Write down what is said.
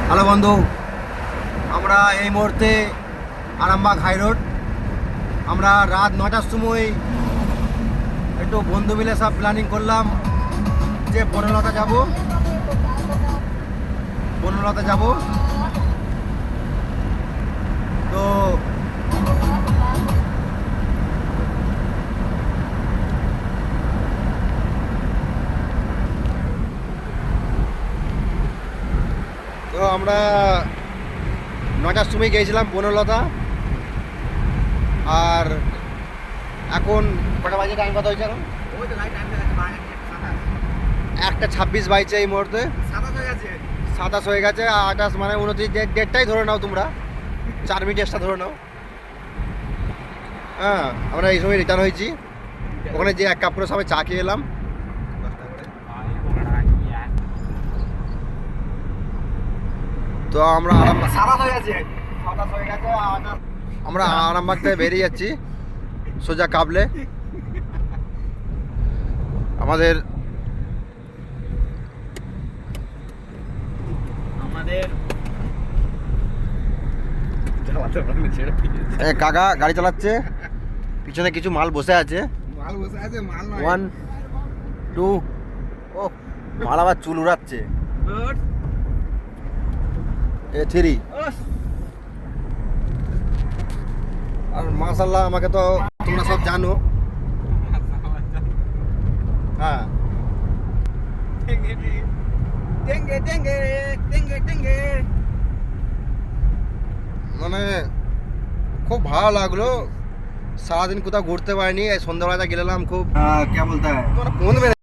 Hello বন্ধু, আমরা এই মুহূর্তে আরামবাগ হাই রোড। আমরা রাত 9টার সময় একটু বন্ধু মিলে সব প্ল্যানিং করলাম যে বনলতা যাব। তো আমরা 9টার সময় গিয়েছিলাম বনলতা। আর এখন কটা বাজে, টাইম কত হয়েছে? এখন 1:26 বাজছে এই মুহূর্তে। 27 হয়ে গেছে, 28 মানে 29, ডেটটাই ধরে নাও তোমরা, 4 মিনিট এক্সট্রা ধরে নাও। হ্যাঁ, আমরা এই সময় রিটার্ন হয়েছি। ওখানে যে 1 কাপ করে সবাই চা খেয়ে এলাম। তো আমরা আমরা আরামবাগ থেকে বেরিয়ে যাচ্ছি সোজা কাবলে। আমাদের কাকা গাড়ি চালাচ্ছে, পিছনে কিছু মাল বসে আছে। 1 2 ও মাল আবার চুল উড়াচ্ছে। 3 আর মাশাআল্লাহ, আমাকে তো তোমরা সব জানো। হ্যাঁ, মানে খুব ভালো লাগলো। সারাদিন কোথাও ঘুরতে পারিনি, এই সন্ধ্যাবেলাটা গেলাম। খুব কে বলতে হয়,